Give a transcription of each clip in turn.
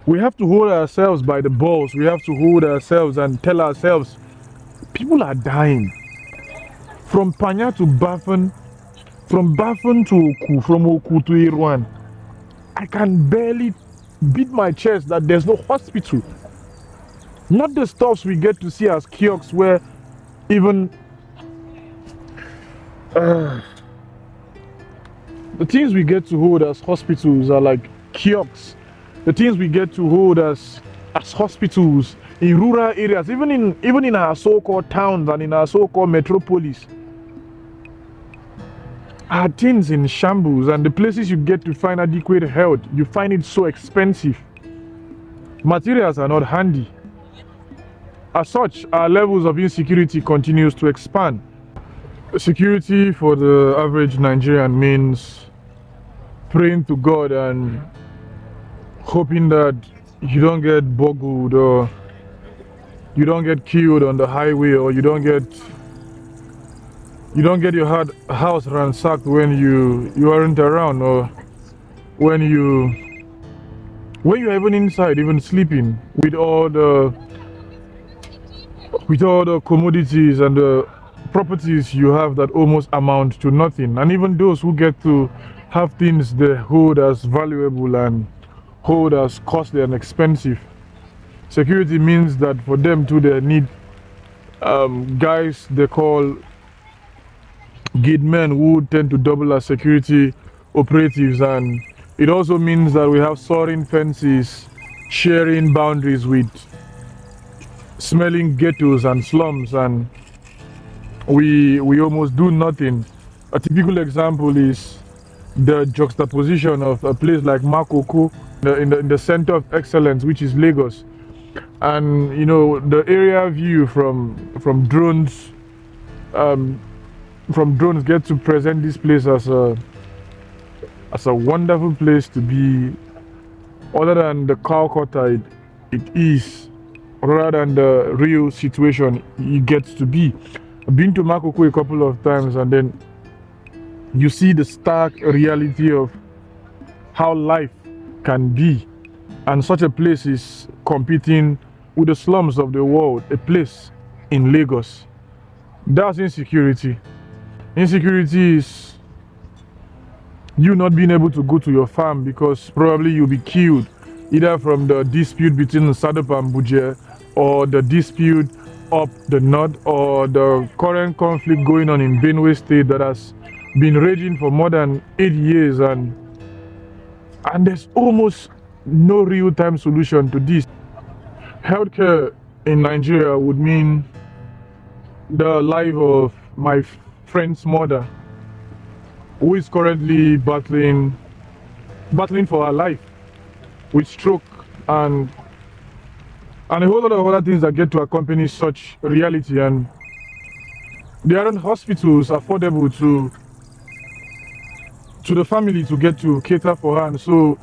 We have to hold ourselves by the balls. We have to hold ourselves and tell ourselves, people are dying. From Panya to Bafan, from Bafan to Oku, from Oku to Irwan. I can barely beat my chest that there's no hospital. Not the stuffs we get to see as kiosks where even the things we get to hold as hospitals are like kiosks. The things we get to hold as hospitals in rural areas, even in our so-called towns and in our so-called metropolis, are things in shambles, and the places you get to find adequate health, you find it so expensive. Materials are not handy. As such, our levels of insecurity continues to expand. Security for the average Nigerian means praying to God and hoping that you don't get boggled, or you don't get killed on the highway, or you don't get your house ransacked when you aren't around, or when you're even inside, even sleeping, with all the commodities and the properties you have that almost amount to nothing. And even those who get to have things they hold as valuable and hold as costly and expensive, security means that for them too, they need guys they call gate men who tend to double as security operatives. And it also means that we have soaring fences, sharing boundaries with smelling ghettos and slums, and we almost do nothing. A typical example is the juxtaposition of a place like Makoko in the center of excellence, which is Lagos. And the area view from drones get to present this place as a wonderful place to be, other than the Calcutta it is, rather than the real situation it gets to be. I've been to Makoko a couple of times, and then you see the stark reality of how life can be. And such a place is competing with the slums of the world, a place in Lagos. That's insecurity. Insecurity is you not being able to go to your farm because probably you'll be killed, either from the dispute between Sadop and Buje, or the dispute up the north, or the current conflict going on in Benue State that has been raging for more than 8 years, and there's almost no real-time solution to this. Healthcare in Nigeria would mean the life of my friend's mother, who is currently battling for her life with stroke and a whole lot of other things that get to accompany such reality. And there aren't hospitals affordable to the family to get to cater for her. And so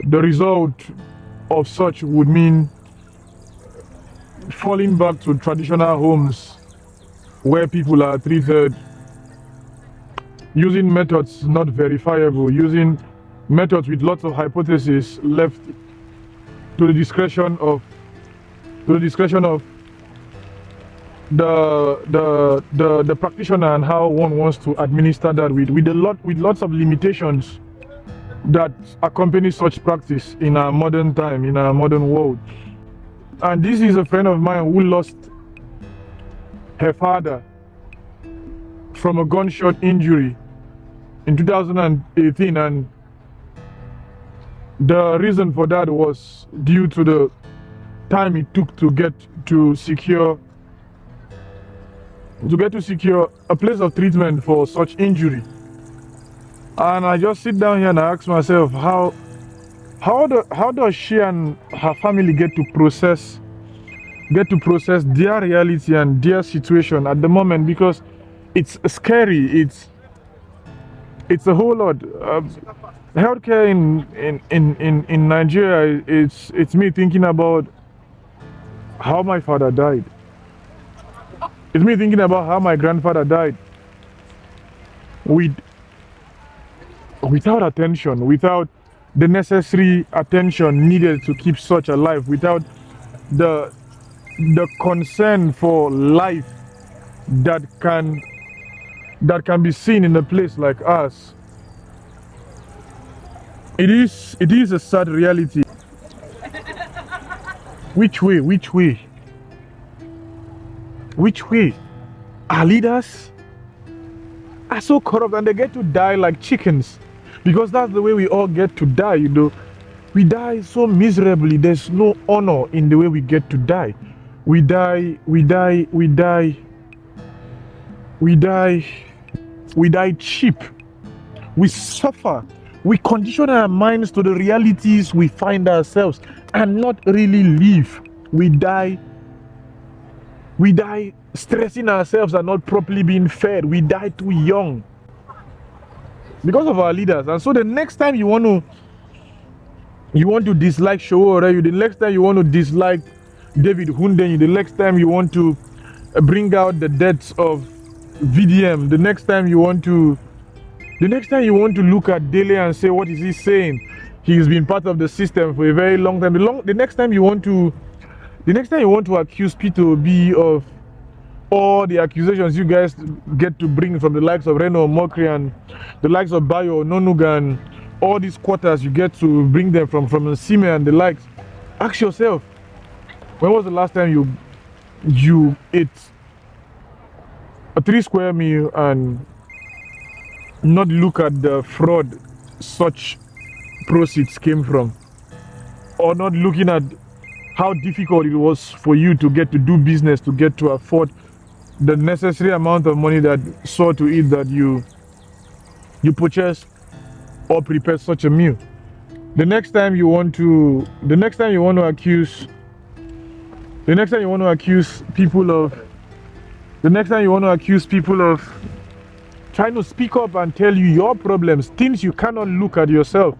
the result of such would mean falling back to traditional homes where people are treated using methods not verifiable, using methods with lots of hypotheses left to the discretion of the practitioner, and how one wants to administer that with lots of limitations that accompany such practice in our modern time, in our modern world. And this is a friend of mine who lost her father from a gunshot injury in 2018, and the reason for that was due to the time it took to get to secure a place of treatment for such injury. And I just sit down here and I ask myself, how does she and her family get to process their reality and their situation at the moment? Because it's scary. It's a whole lot. Healthcare in Nigeria, it's me thinking about how my father died. It's me thinking about how my grandfather died, without attention, without the necessary attention needed to keep such alive, without the concern for life that can be seen in a place like us. It is a sad reality. Which way? Our leaders are so corrupt, and they get to die like chickens, because that's the way we all get to die. We die so miserably. There's no honor in the way we get to die. We die cheap. We suffer. We condition our minds to the realities we find ourselves and not really live. We die stressing ourselves and not properly being fed. We die too young because of our leaders. And so the next time you want to dislike Showore, the next time you want to dislike David Hundenyi, the next time you want to bring out the deaths of VDM, the next time you want to look at Dele and say, what is he saying? He's been part of the system for a very long time. The next time you want to accuse Peter Obi of all the accusations you guys get to bring from the likes of Reno Mokri and the likes of Bayo Nonugan, all these quarters you get to bring them from Nsime and the likes, ask yourself, when was the last time you ate a 3-square meal and not look at the fraud such proceeds came from, or not looking at how difficult it was for you to get to do business, to get to afford the necessary amount of money that saw to eat that you purchased or prepared such a meal. The next time you want to accuse people of trying to speak up and tell you your problems, things you cannot look at yourself,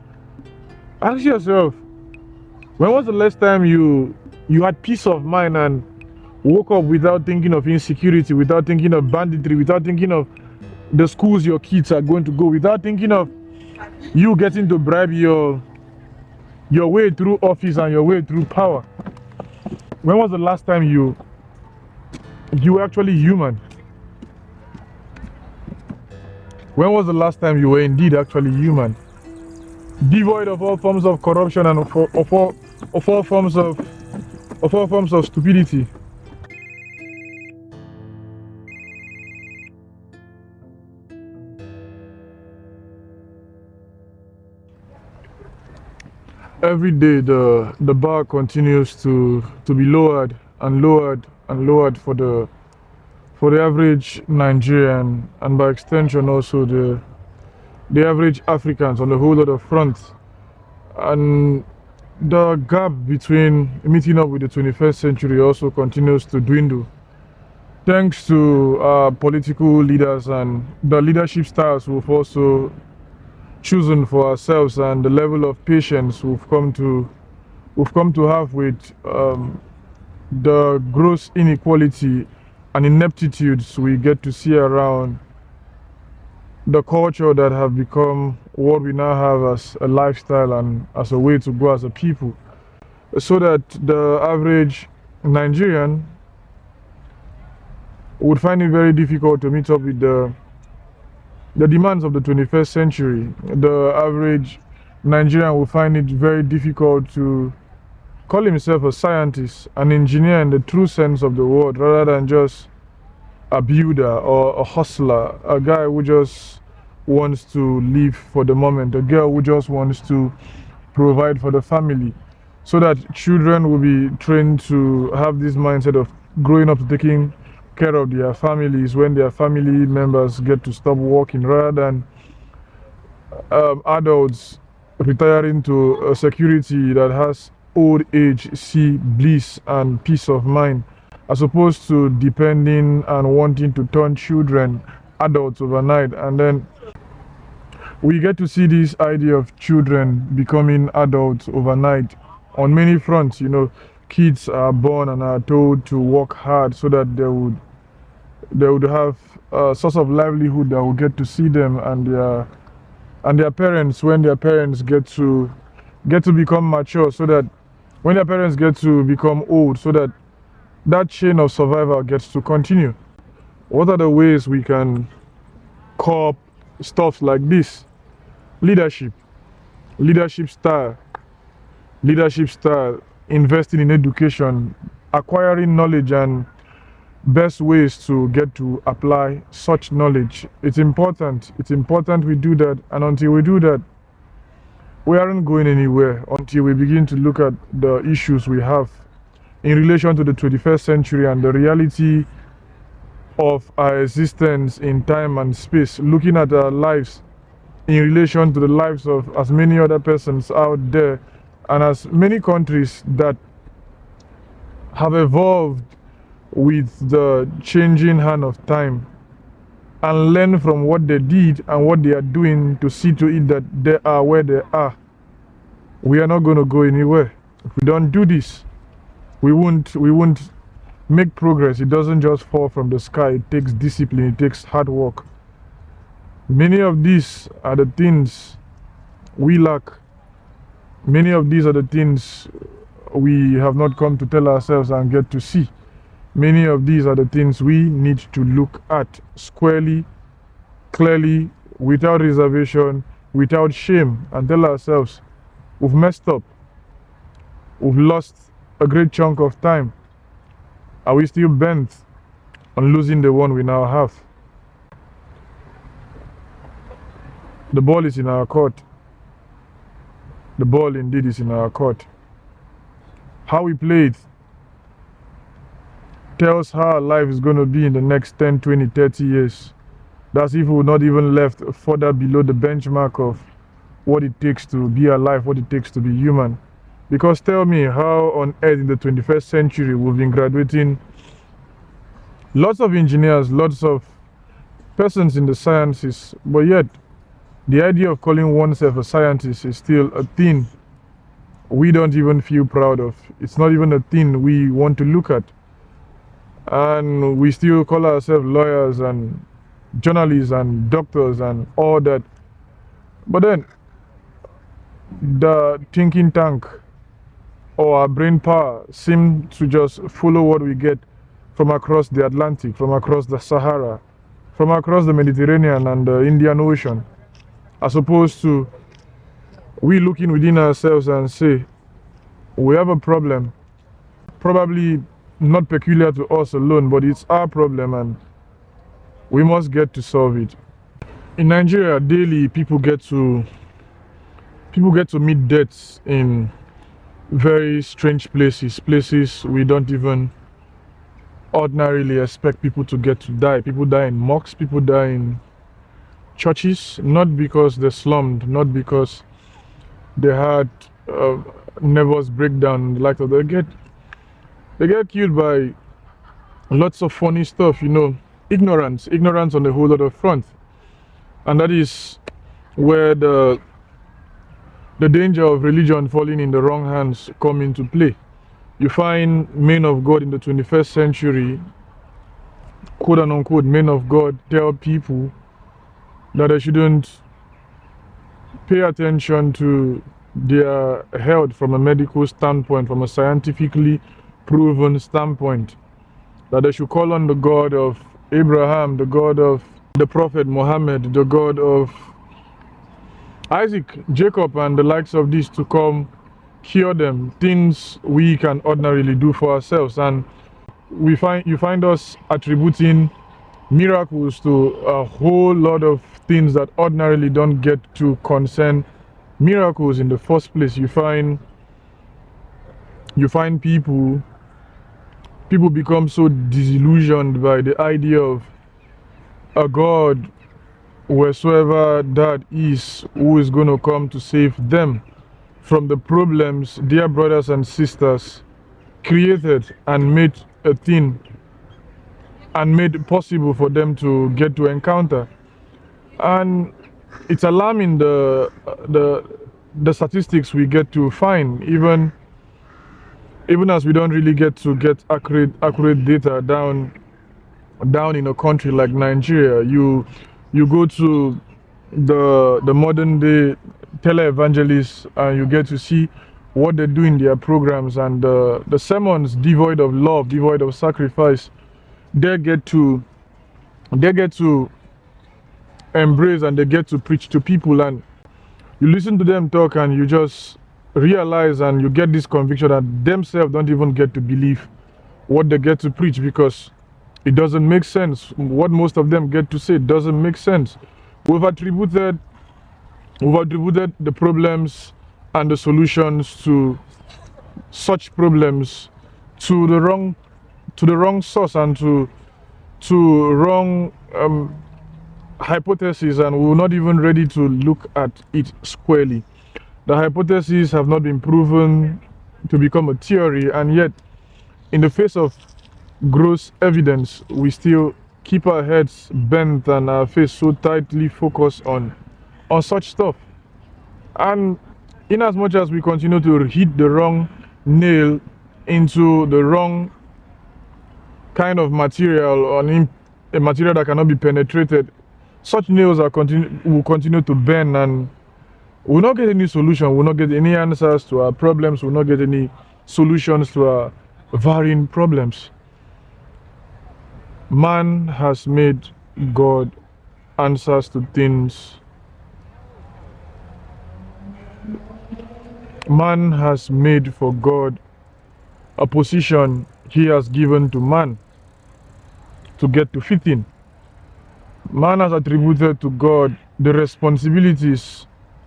ask yourself, when was the last time you had peace of mind and woke up without thinking of insecurity, without thinking of banditry, without thinking of the schools your kids are going to go, without thinking of you getting to bribe your way through office and your way through power? When was the last time you were actually human? When was the last time you were indeed actually human? Devoid of all forms of corruption and of all forms of stupidity. Every day the bar continues to be lowered and lowered and lowered for the average Nigerian, and by extension also the average Africans on the whole lot of fronts. And the gap between meeting up with the 21st century also continues to dwindle, thanks to our political leaders and the leadership styles we've also chosen for ourselves, and the level of patience we've come to have with the gross inequality and ineptitudes we get to see around the culture that have become what we now have as a lifestyle and as a way to go as a people, so that the average Nigerian would find it very difficult to meet up with the demands of the 21st century. The average Nigerian will find it very difficult to call himself a scientist, an engineer in the true sense of the word, rather than just a builder or a hustler, a guy who just wants to live for the moment, a girl who just wants to provide for the family, so that children will be trained to have this mindset of growing up to taking care of their families when their family members get to stop working, rather than adults retiring to a security that has old age, see bliss and peace of mind, as opposed to depending and wanting to turn children adults overnight. And then we get to see this idea of children becoming adults overnight on many fronts. Kids are born and are told to work hard so that they would have a source of livelihood that will get to see them and their parents when their parents get to get to become mature, so that when their parents get to become old, so that that chain of survival gets to continue. What are the ways we can cope stuff like this? Leadership, leadership style, leadership style, investing in education, acquiring knowledge, and best ways to get to apply such knowledge. It's important. It's important we do that, and until we do that, we aren't going anywhere until we begin to look at the issues we have in relation to the 21st century and the reality of our existence in time and space, looking at our lives in relation to the lives of as many other persons out there and as many countries that have evolved with the changing hand of time, and learn from what they did and what they are doing to see to it that they are where they are. We are not going to go anywhere. If we don't do this, we won't make progress. It doesn't just fall from the sky. It takes discipline, it takes hard work. Many of these are the things we lack. Many of these are the things we have not come to tell ourselves and get to see. Many of these are the things we need to look at squarely, clearly, without reservation, without shame, and tell ourselves, we've messed up. We've lost a great chunk of time. Are we still bent on losing the one we now have? The ball is in our court. The ball indeed is in our court. How we play it tells how our life is going to be in the next 10, 20, 30 years. That's if we're not even left further below the benchmark of what it takes to be alive, what it takes to be human. Because tell me, how on earth in the 21st century we've been graduating lots of engineers, lots of persons in the sciences, but yet the idea of calling oneself a scientist is still a thing we don't even feel proud of. It's not even a thing we want to look at. And we still call ourselves lawyers and journalists and doctors and all that. But then the thinking tank or our brain power seem to just follow what we get from across the Atlantic, from across the Sahara, from across the Mediterranean and the Indian Ocean, as opposed to we looking within ourselves and say, we have a problem, probably not peculiar to us alone, but it's our problem and we must get to solve it. In Nigeria, daily people get to meet deaths in very strange places we don't even ordinarily expect people to get to die. People die in mosques, people die in churches, not because they're slummed, not because they had nervous breakdown like that. They get killed by lots of funny stuff, ignorance on a whole lot of front. And that is where the danger of religion falling in the wrong hands come into play. You find men of God in the 21st century, quote and unquote, men of God tell people that they shouldn't pay attention to their health from a medical standpoint, from a scientifically proven standpoint, that they should call on the God of Abraham, the God of the Prophet Muhammad, the God of Isaac, Jacob, and the likes of these to come cure them, things we can ordinarily do for ourselves. And you find us attributing miracles to a whole lot of things that ordinarily don't get to concern miracles in the first place. You find people become so disillusioned by the idea of a God, wheresoever that is, who is going to come to save them from the problems their brothers and sisters created and made a thing and made possible for them to get to encounter. And it's alarming the statistics we get to find, even as we don't really get accurate data down in a country like Nigeria. You go to the modern day televangelists, and you get to see what they do in their programs, and the sermons devoid of love, devoid of sacrifice, they get to embrace, and they get to preach to people, and you listen to them talk, and you just realize, and you get this conviction that themselves don't even get to believe what they get to preach, because it doesn't make sense. What most of them get to say doesn't make sense. We've attributed the problems and the solutions to such problems to the wrong source, and to wrong hypothesis, and we're not even ready to look at it squarely. The hypotheses have not been proven to become a theory, and yet in the face of gross evidence, we still keep our heads bent and our face so tightly focused on such stuff. And in as much as we continue to hit the wrong nail into the wrong kind of material, on a material that cannot be penetrated, such nails will continue to bend, and we'll not get any solution, we'll not get any answers to our problems, we'll not get any solutions to our varying problems. Man has made God answers to things. Man has made for God a position he has given to man to get to fit in. Man has attributed to God the responsibilities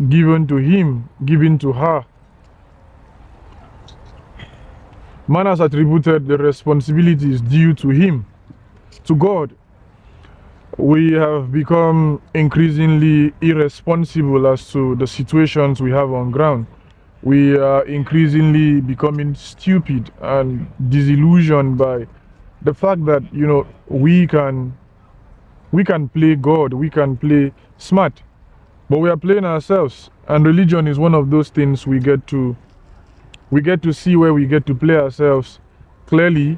given to him, given to her. Man has attributed the responsibilities due to him, to God. We have become increasingly irresponsible as to the situations we have on ground. We are increasingly becoming stupid and disillusioned by the fact that, we can play God, we can play smart, but we are playing ourselves. And religion is one of those things we get to see, where we get to play ourselves clearly.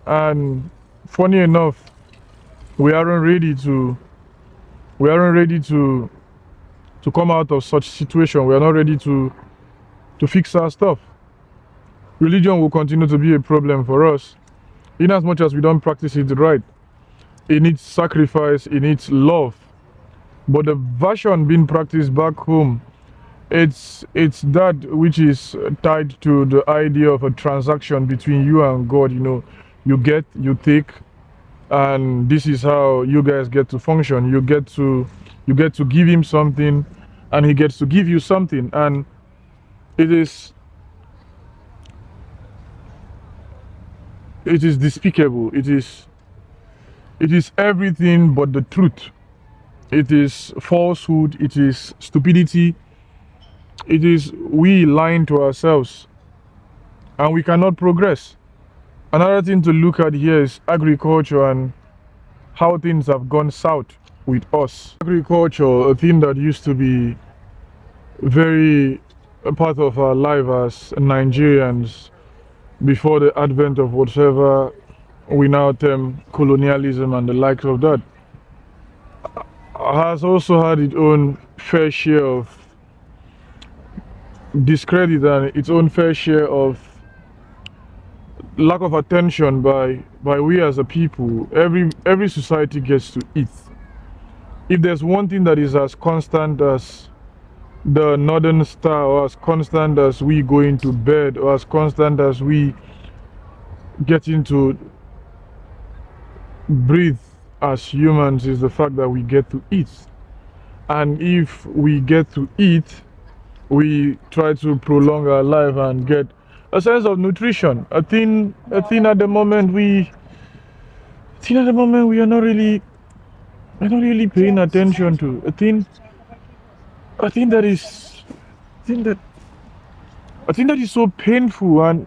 And funny enough, we aren't ready to come out of such situation. We are not ready to fix our stuff. Religion will continue to be a problem for us, in as much as we don't practice it right. It needs sacrifice, it needs love. But the version being practiced back home, it's that which is tied to the idea of a transaction between you and God. You get, you take, and this is how you guys get to function. You get to give him something, and he gets to give you something, and it is despicable. It is everything but the truth. It is falsehood, it is stupidity, it is we lying to ourselves, and we cannot progress. Another thing to look at here is agriculture and how things have gone south with us. Agriculture, a thing that used to be very a part of our life as Nigerians before the advent of whatever we now term colonialism and the likes of that, has also had its own fair share of discredit and its own fair share of lack of attention by we as a people. Every society gets to eat. If there's one thing that is as constant as the northern star, or as constant as we going to bed, or as constant as we getting to breathe as humans, is the fact that we get to eat. And if we get to eat, we try to prolong our life and get a sense of nutrition. A thing at the moment we are not really paying attention to. A thing that is so painful, and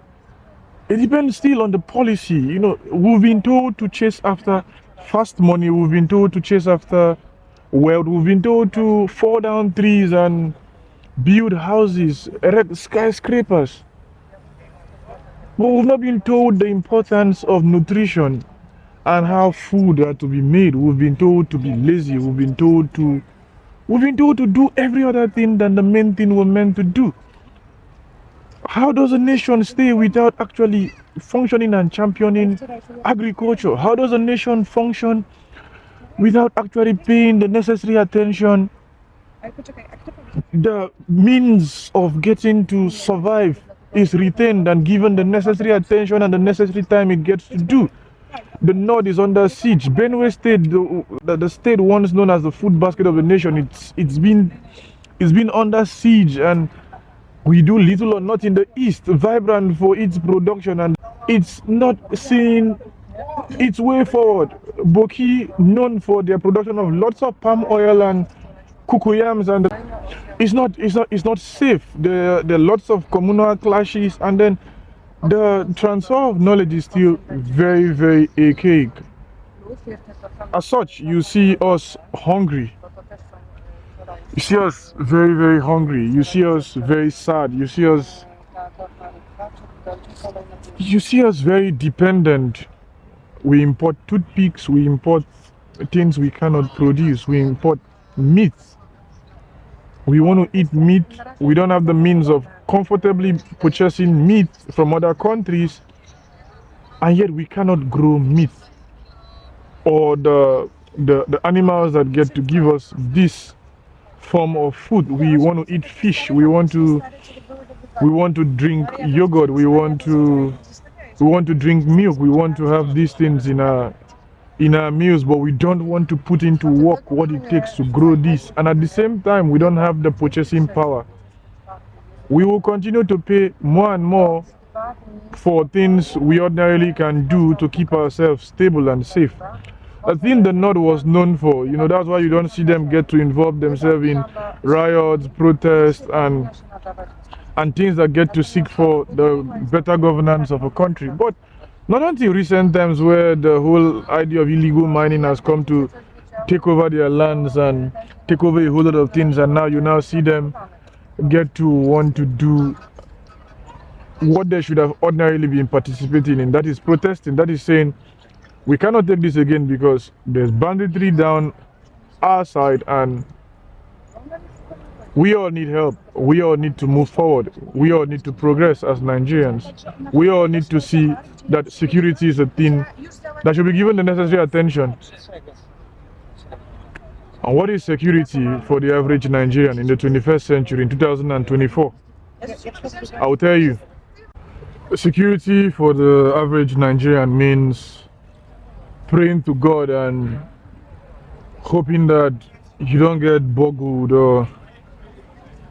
it depends still on the policy. We've been told to chase after fast money, we've been told to chase after wealth, we've been told to fall down trees and build houses, erect skyscrapers. But we've not been told the importance of nutrition and how food are to be made. We've been told to be lazy, we've been told to We've been told to do every other thing than the main thing we're meant to do. How does a nation stay without actually functioning and championing agriculture? How does a nation function without actually paying the necessary attention? The means of getting to survive is retained and given the necessary attention and the necessary time it gets to do. The North is under siege. Benue State, the state once known as the food basket of the nation, it's been under siege, and we do little or not in the East, vibrant for its production, and it's not seeing its way forward. Boki, known for their production of lots of palm oil and cocoyams, and it's not safe. There are lots of communal clashes, and then the transfer of knowledge is still very, very archaic. As such, you see us hungry. You see us very, very hungry. You see us very sad. You see us very dependent. We import toothpicks, we import things we cannot produce, we import meat. We want to eat meat. We don't have the means of comfortably purchasing meat from other countries, and yet we cannot grow meat. Or the animals that get to give us this form of food. We want to eat fish. We want to drink yogurt. We want to drink milk. We want to have these things in our meals, but we don't want to put into work what it takes to grow this. And at the same time, we don't have the purchasing power. We will continue to pay more and more for things we ordinarily can do to keep ourselves stable and safe. A thing the North was known for, that's why you don't see them get to involve themselves in riots, protests, and things that get to seek for the better governance of a country. But not until recent times, where the whole idea of illegal mining has come to take over their lands and take over a whole lot of things, and now you now see them get to want to do what they should have ordinarily been participating in. That is protesting. That is saying, we cannot take this again because there's banditry down our side, and we all need help. We all need to move forward. We all need to progress as Nigerians. We all need to see that security is a thing that should be given the necessary attention. And what is security for the average Nigerian in the 21st century, in 2024? I will tell you. Security for the average Nigerian means praying to God and hoping that you don't get boggled, or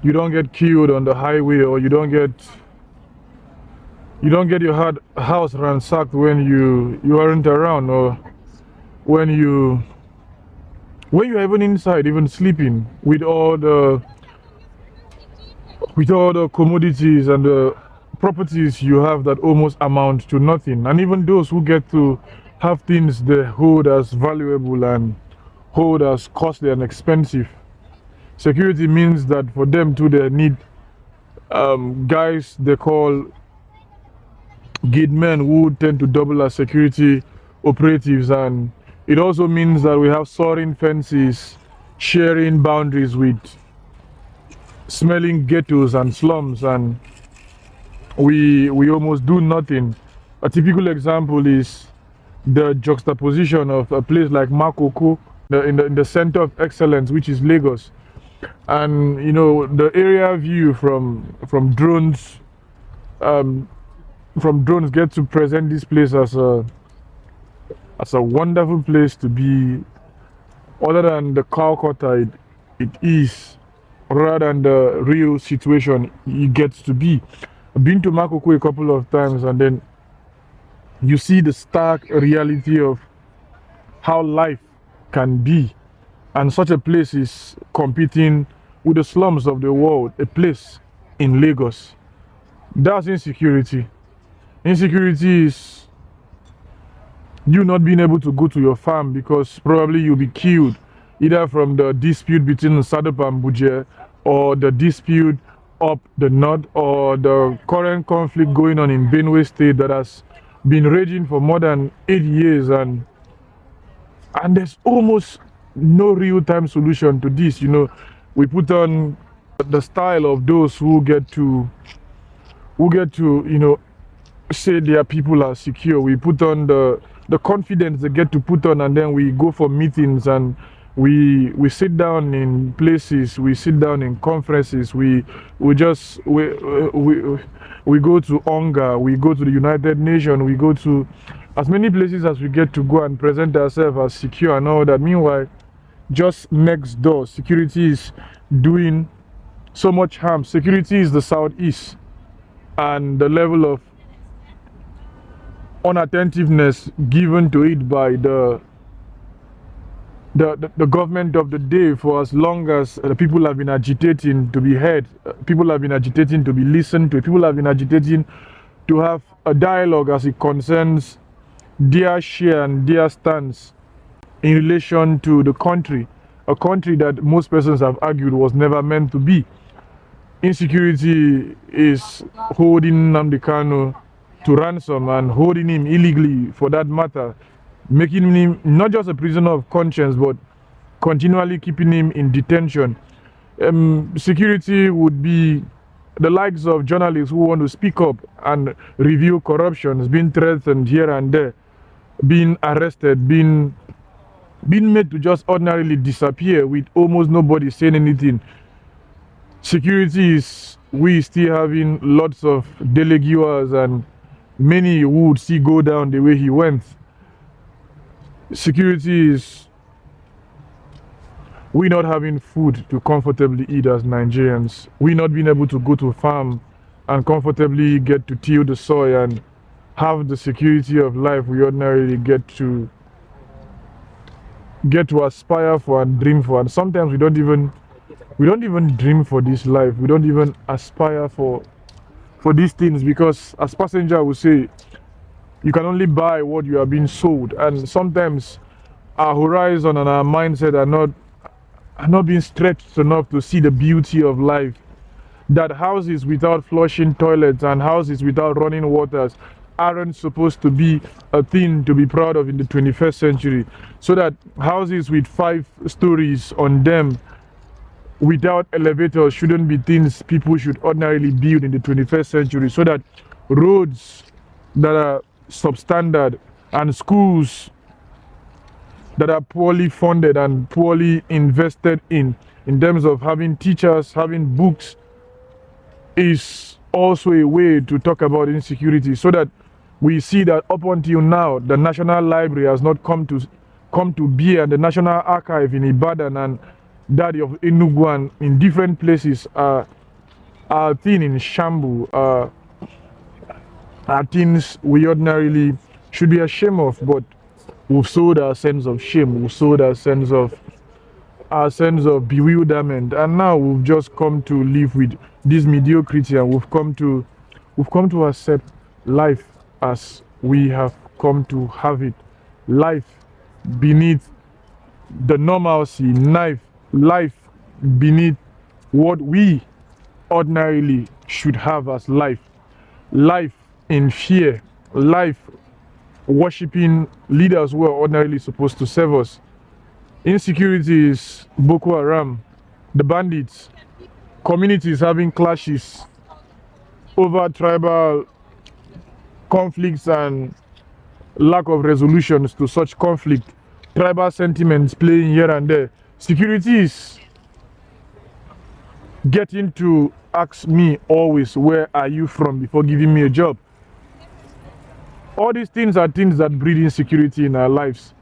you don't get killed on the highway, or you don't get your house ransacked when you aren't around, or when you're even inside, even sleeping, with all the commodities and the properties you have that almost amount to nothing. And even those who get to have things they hold as valuable and hold as costly and expensive. Security means that for them too, they need guys they call gate men, who tend to double as security operatives. And it also means that we have soaring fences, sharing boundaries with smelling ghettos and slums, and we almost do nothing. A typical example is the juxtaposition of a place like Makoko in the center of excellence, which is Lagos. And the area view from drones get to present this place as a wonderful place to be, other than the Calcutta it is, rather than the real situation it gets to be. I've been to Makoko a couple of times, and then you see the stark reality of how life can be. And such a place is competing with the slums of the world, a place in Lagos. That's insecurity. Insecurity is you not being able to go to your farm because probably you'll be killed, either from the dispute between Sadop and Buje, or the dispute up the north, or the current conflict going on in Benue State that has been raging for more than 8 years, and there's almost no real-time solution to this. We put on the style of those who get to say their people are secure. We put on the confidence they get to put on, and then we go for meetings, and we sit down in places, we sit down in conferences, we just we go to UNGA, we go to the United Nations, we go to as many places as we get to go and present ourselves as secure and all that. Meanwhile, just next door, security is doing so much harm. Security is the southeast, and the level of unattentiveness given to it by the government of the day, for as long as people have been agitating to be heard, people have been agitating to be listened to, people have been agitating to have a dialogue as it concerns their share and their stance in relation to the country, a country that most persons have argued was never meant to be. Insecurity is holding Nnamdi Kanu to ransom and holding him illegally, for that matter, making him not just a prisoner of conscience, but continually keeping him in detention. Security would be the likes of journalists who want to speak up and review corruptions, being threatened here and there, being arrested, being made to just ordinarily disappear with almost nobody saying anything. Security is we still having lots of deleguers, and many who would see go down the way he went. Security is we not having food to comfortably eat as Nigerians. We not being able to go to a farm and comfortably get to till the soil and have the security of life we ordinarily get to aspire for and dream for. And sometimes we don't even dream for this life. We don't even aspire for these things, because as passenger will say, you can only buy what you are being sold. And sometimes our horizon and our mindset are not being stretched enough to see the beauty of life. That houses without flushing toilets and houses without running waters aren't supposed to be a thing to be proud of in the 21st century. So that houses with 5 stories on them without elevators shouldn't be things people should ordinarily build in the 21st century. So that roads that are substandard and schools that are poorly funded and poorly invested in terms of having teachers, having books, is also a way to talk about insecurity. So that we see that up until now, the National Library has not come to be, and the National Archive in Ibadan and that of Enugu and in different places are things in shambles, are things we ordinarily should be ashamed of, but we've sold our sense of shame, we've sold our sense of bewilderment, and now we've just come to live with this mediocrity, and we've come to accept life as we have come to have it. Life beneath the normalcy, life beneath what we ordinarily should have as life. Life in fear, life worshipping leaders who are ordinarily supposed to serve us. Insecurity is Boko Haram, the bandits, communities having clashes over tribal conflicts and lack of resolutions to such conflict, tribal sentiments playing here and there. Security is getting to ask me always, where are you from, before giving me a job. All these things are things that breed insecurity in our lives,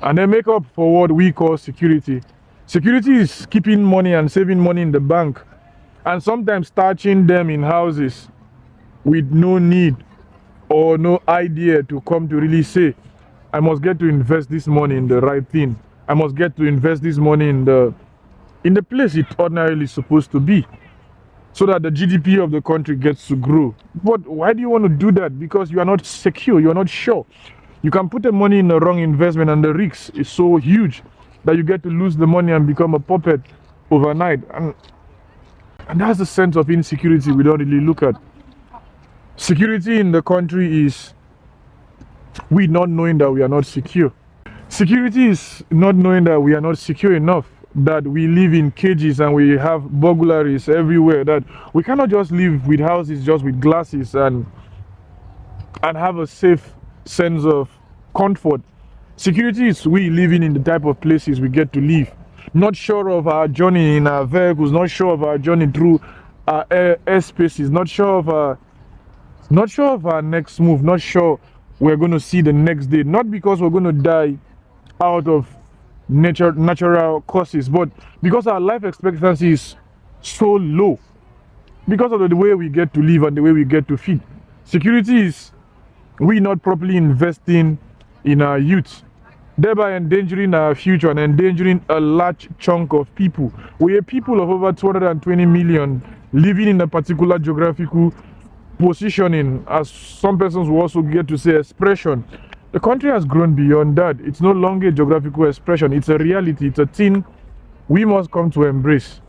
and they make up for what we call security. Security is keeping money and saving money in the bank, and sometimes stashing them in houses with no need or no idea to come to really say, I must get to invest this money in the right thing. I must get to invest this money in the place it ordinarily supposed to be, so that the GDP of the country gets to grow. But why do you want to do that? Because you are not secure, you are not sure. You can put the money in the wrong investment, and the risk is so huge that you get to lose the money and become a puppet overnight. And that's the sense of insecurity we don't really look at. Security in the country is we not knowing that we are not secure. Security is not knowing that we are not secure enough, that we live in cages and we have burglaries everywhere, that we cannot just live with houses just with glasses and have a safe sense of comfort. Security is we living in the type of places we get to live, not sure of our journey in our vehicles, not sure of our journey through our air spaces, not sure of our next move, not sure we're going to see the next day, not because we're going to die out of natural causes, but because our life expectancy is so low, because of the way we get to live and the way we get to feed. Security is we not properly investing in our youth, thereby endangering our future and endangering a large chunk of people. We are people of over 220 million living in a particular geographical positioning, as some persons will also get to say expression. The country has grown beyond that. It's no longer a geographical expression, it's a reality, it's a thing we must come to embrace.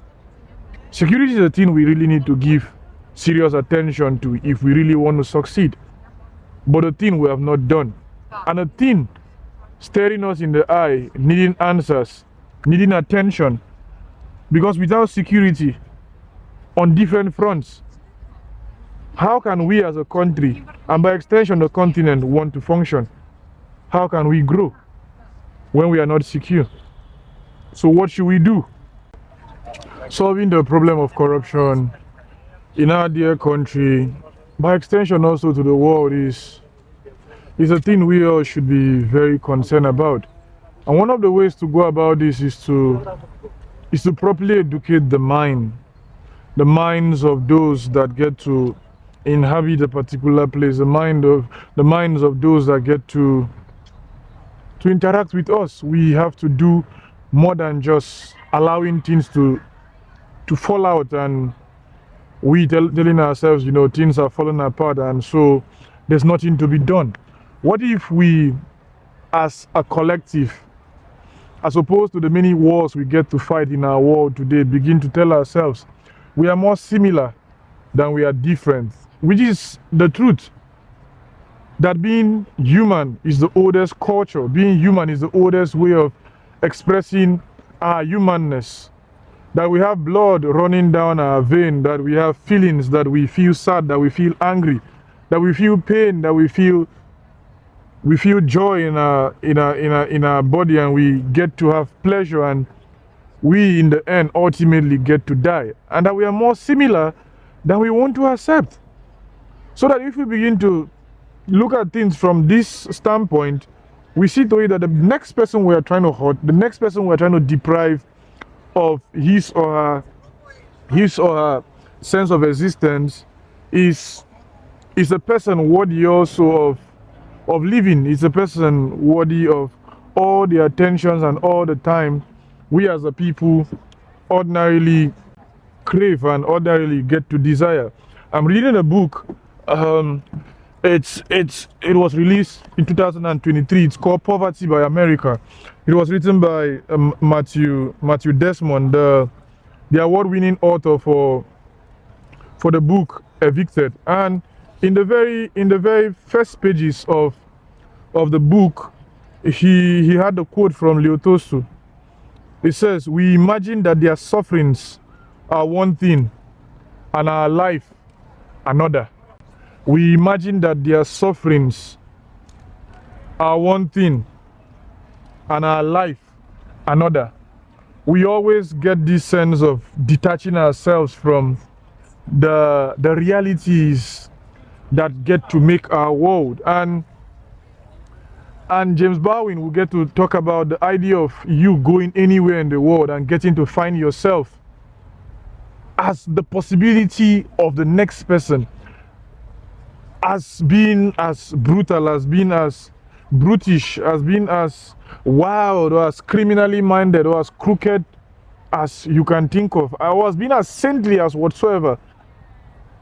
Security is a thing we really need to give serious attention to if we really want to succeed. But a thing we have not done, and a thing staring us in the eye, needing answers, needing attention. Because without security on different fronts, how can we as a country, and by extension the continent, want to function? How can we grow when we are not secure? So what should we do? Solving the problem of corruption in our dear country, by extension also to the world, is a thing we all should be very concerned about. And one of the ways to go about this is to properly educate the minds of those that get to inhabit a particular place, the minds of those that get to interact with us. We have to do more than just allowing things to fall out and we telling ourselves, things are falling apart and so there's nothing to be done. What if we, as a collective, as opposed to the many wars we get to fight in our world today, begin to tell ourselves we are more similar than we are different, which is the truth. That being human is the oldest culture, being human is the oldest way of expressing our humanness. That we have blood running down our vein, that we have feelings, that we feel sad, that we feel angry, that we feel pain, that we feel joy in our body, and we get to have pleasure, and we in the end ultimately get to die, and that we are more similar than we want to accept. So that if we begin to look at things from this standpoint, we see to it that the next person we are trying to hurt, the next person we are trying to deprive of his or her sense of existence is a person worthy also of living. It's a person worthy of all the attentions and all the time we as a people ordinarily crave and ordinarily get to desire. I'm reading a book. It was released in 2023. It's called Poverty by America. It was written by Matthew Desmond, the award-winning author for the book Evicted. And in the very first pages of the book, he had a quote from Leo Tolstoy. It says, "We imagine that their sufferings are one thing and our life another." We imagine that their sufferings are one thing and our life another. We always get this sense of detaching ourselves from the realities that get to make our world. And James Baldwin will get to talk about the idea of you going anywhere in the world and getting to find yourself as the possibility of the next person, as being as brutal, as being as brutish, as being as wild or as criminally minded or as crooked as you can think of, or as being as saintly as whatsoever,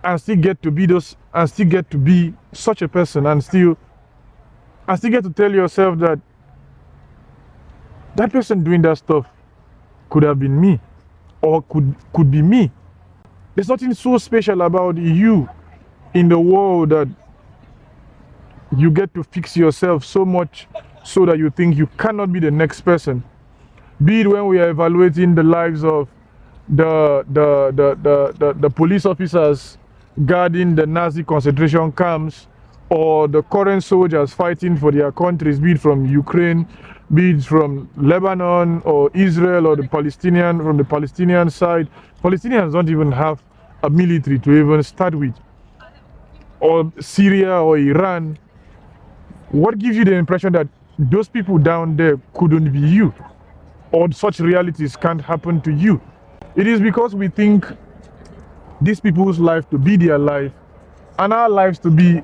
and still get to be those, and still get to be such a person, and still get to tell yourself that that person doing that stuff could have been me, or could be me. There's nothing so special about you in the world that you get to fix yourself so much so that you think you cannot be the next person. Be it when we are evaluating the lives of the police officers guarding the Nazi concentration camps, or the current soldiers fighting for their countries, be it from Ukraine, be it from Lebanon or Israel, or from the Palestinian side. Palestinians don't even have a military to even start with, or Syria or Iran. What gives you the impression that those people down there couldn't be you, or such realities can't happen to you? It is because we think these people's life to be their life and our lives to be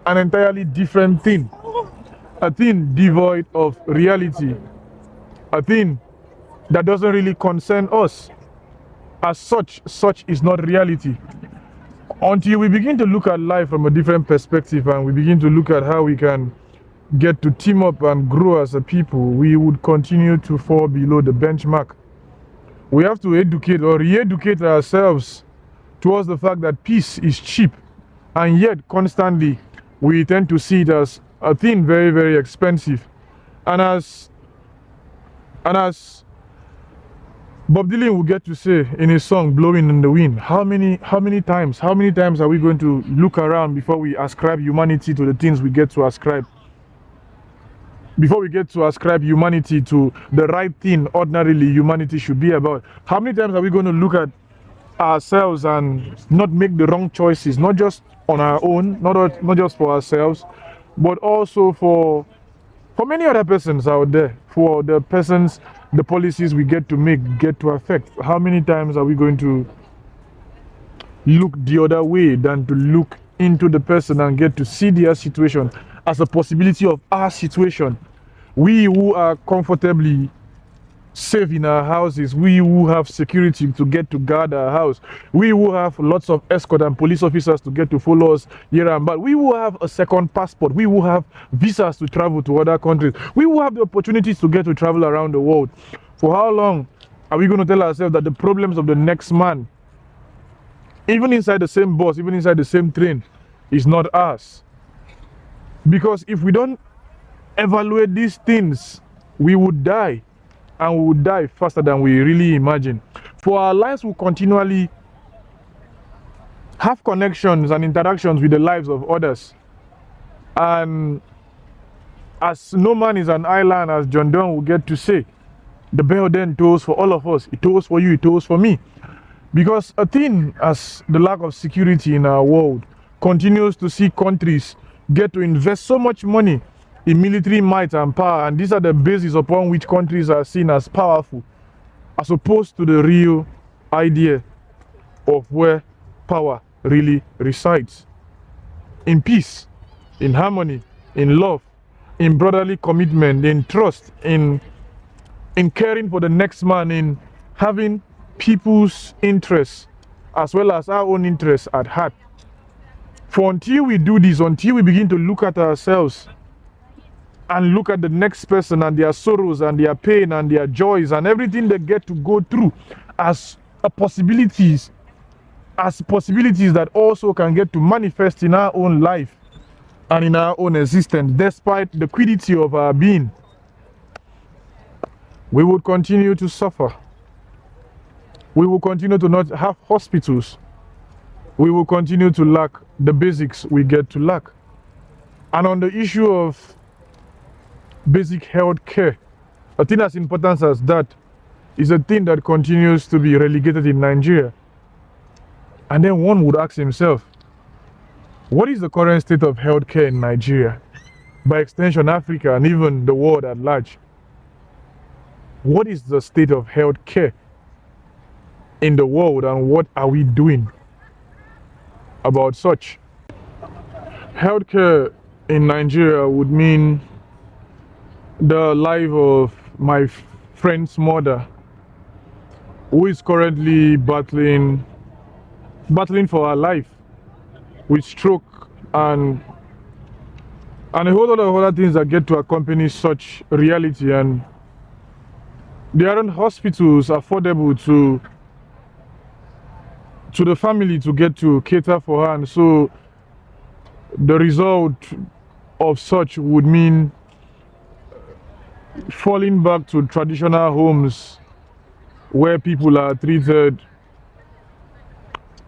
an entirely different thing, a thing devoid of reality, a thing that doesn't really concern us. As such is not reality. Until we begin to look at life from a different perspective, and we begin to look at how we can get to team up and grow as a people, we would continue to fall below the benchmark. We have to educate or re-educate ourselves towards the fact that peace is cheap, and yet constantly we tend to see it as a thing very, very expensive. And as Bob Dylan will get to say in his song "Blowing in the Wind," how many times are we going to look around before we ascribe humanity to the things we get to ascribe? Before we get to ascribe humanity to the right thing ordinarily humanity should be about, how many times are we going to look at ourselves and not make the wrong choices, not just on our own, not just for ourselves, but also for many other persons out there, for the persons the policies we get to make get to affect? How many times are we going to look the other way than to look into the person and get to see their situation as a possibility of our situation? We who are comfortably safe in our houses, we who have security to get to guard our house, we who have lots of escort and police officers to get to follow us here and back, we who have a second passport, we who have visas to travel to other countries, we who have the opportunities to get to travel around the world. For how long are we going to tell ourselves that the problems of the next man, even inside the same bus, even inside the same train, is not ours? Because if we don't evaluate these things, we would die, and we would die faster than we really imagine. For our lives will continually have connections and interactions with the lives of others. And as no man is an island, as John Donne will get to say, the bell then tolls for all of us. It tolls for you, it tolls for me. Because a thing as the lack of security in our world continues to see countries get to invest so much money in military might and power, and these are the bases upon which countries are seen as powerful, as opposed to the real idea of where power really resides. In peace, in harmony, in love, in brotherly commitment, in trust, in caring for the next man, in having people's interests as well as our own interests at heart. For until we do this, until we begin to look at ourselves and look at the next person and their sorrows and their pain and their joys and everything they get to go through as possibilities that also can get to manifest in our own life and in our own existence, despite the quiddity of our being, we would continue to suffer. We will continue to not have hospitals. We will continue to lack the basics we get to lack. And on the issue of basic health care, a thing as important as that is a thing that continues to be relegated in Nigeria. And then one would ask himself, what is the current state of health care in Nigeria? By extension, Africa and even the world at large. What is the state of health care in the world, and what are we doing about such? Healthcare in Nigeria would mean the life of my friend's mother, who is currently battling for her life with stroke and a whole lot of other things that get to accompany such reality. And there aren't hospitals affordable to the family to get to cater for her, and so the result of such would mean falling back to traditional homes where people are treated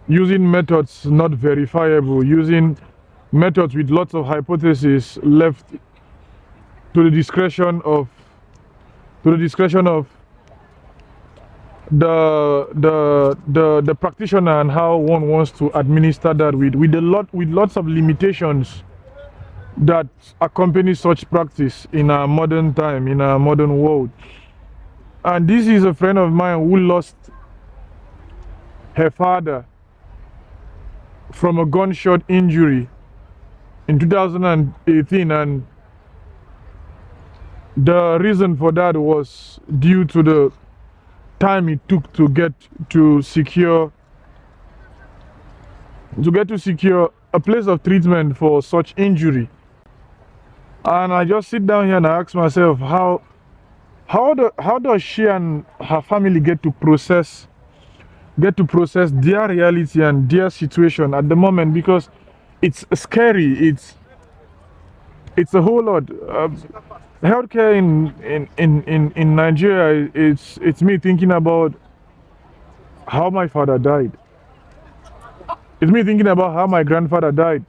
using methods not verifiable, using methods with lots of hypotheses left to the discretion of the practitioner and how one wants to administer that with lots of limitations that accompany such practice in our modern time, in our modern world. And this is a friend of mine who lost her father from a gunshot injury in 2018, and the reason for that was due to the time it took to get to secure a place of treatment for such injury. And I just sit down here and I ask myself, how does she and her family get to process their reality and their situation at the moment? Because it's scary. It's a whole lot. Healthcare in Nigeria, it's me thinking about how my father died. It's me thinking about how my grandfather died.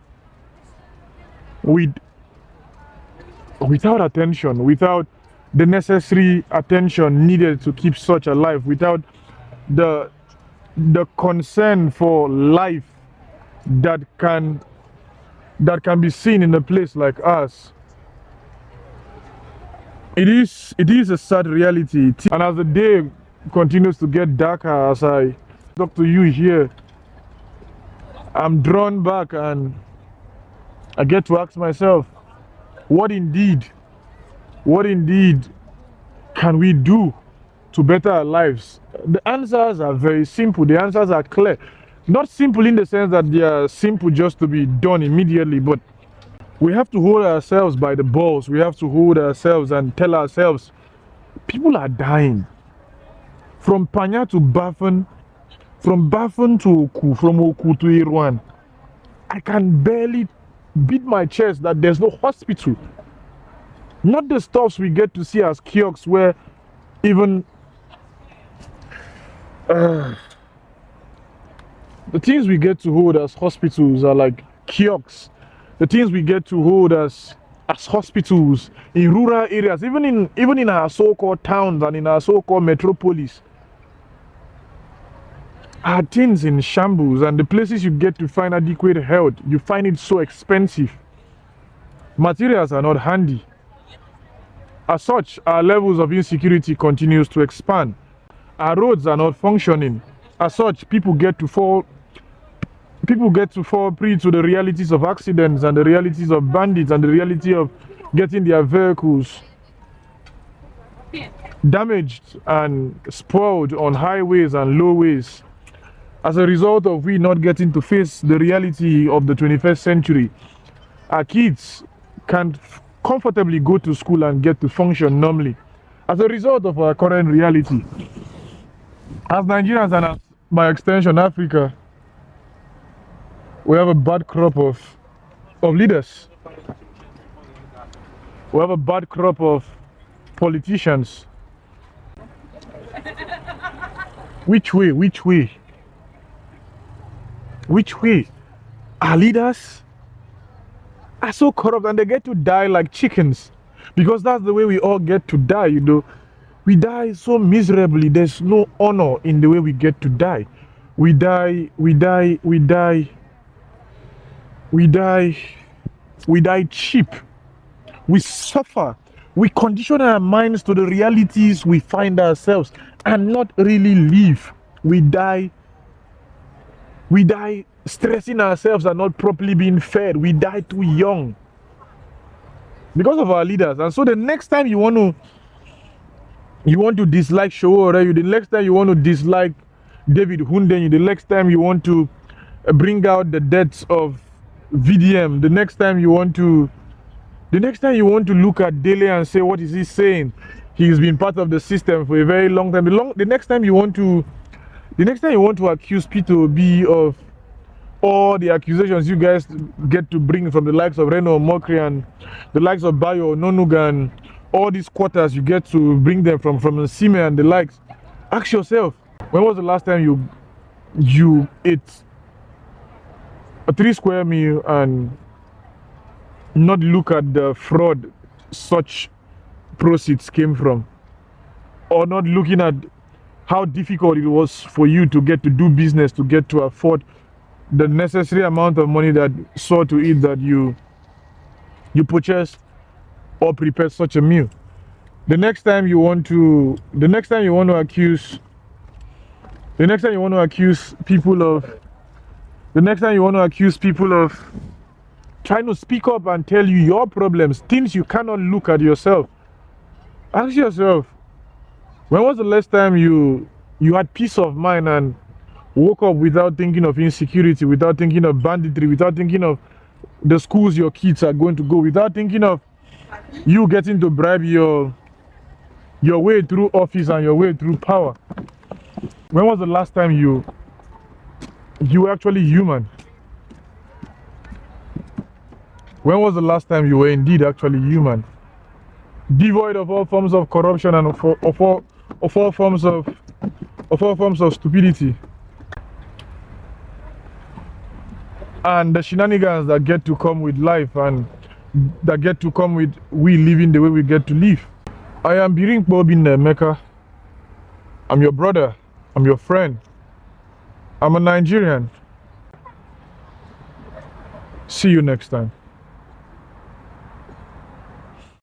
Without attention, without the necessary attention needed to keep such alive, without the concern for life that can be seen in a place like us. It is a sad reality. And as the day continues to get darker, as I talk to you here, I'm drawn back and I get to ask myself, what indeed can we do to better our lives? The answers are very simple. The answers are clear. Not simple in the sense that they are simple just to be done immediately, but we have to hold ourselves by the balls. We have to hold ourselves and tell ourselves, people are dying. From Panya to Bafan, from Bafan to Oku, from Oku to Irwan. I can barely beat my chest that there's no hospital. Not the stuffs we get to see as kiosks where even the things we get to hold as hospitals are like kiosks. The things we get to hold as hospitals in rural areas, even in our so-called towns and in our so-called metropolis, are things in shambles. And the places you get to find adequate health, you find it so expensive. Materials are not handy. As such, our levels of insecurity continues to expand. Our roads are not functioning. As such, people get to fall prey to the realities of accidents and the realities of bandits and the reality of getting their vehicles damaged and spoiled on highways and lowways as a result of we not getting to face the reality of the 21st century. Our kids can't comfortably go to school and get to function normally as a result of our current reality. As Nigerians and as by extension Africa, we have a bad crop of leaders. We have a bad crop of politicians. Which way? Our leaders are so corrupt and they get to die like chickens, because that's the way we all get to die, you know. We die so miserably. There's no honor in the way we get to die. We die cheap. We suffer. We condition our minds to the realities we find ourselves and not really live. We die stressing ourselves and not properly being fed. We die too young because of our leaders. And so the next time you want to dislike Showore, the next time you want to dislike David Hundenyi, the next time you want to bring out the deaths of VDM, the next time you want to look at Dele and say, what is he saying? He's been part of the system for a very long time. The next time you want to accuse Peter Obi of all the accusations you guys get to bring from the likes of Reno Mokri and the likes of Bayo Nonugan, all these quarters you get to bring them from the cement and the likes. Ask yourself, when was the last time you ate a 3 square meal and not look at the fraud such proceeds came from, or not looking at how difficult it was for you to get to do business, to get to afford the necessary amount of money that saw to eat that you purchased or prepared such a meal. The next time you want to accuse people of trying to speak up and tell you your problems, things you cannot look at yourself. Ask yourself, when was the last time you had peace of mind and woke up without thinking of insecurity, without thinking of banditry, without thinking of the schools your kids are going to go, without thinking of you getting to bribe your way through office and your way through power? When was the last time you were actually human? When was the last time you were indeed actually human? Devoid of all forms of corruption and of all forms of stupidity. And the shenanigans that get to come with life and that get to come with we living the way we get to live. I am Biringkpa bin Mecca. I'm your brother. I'm your friend. I'm a Nigerian. See you next time.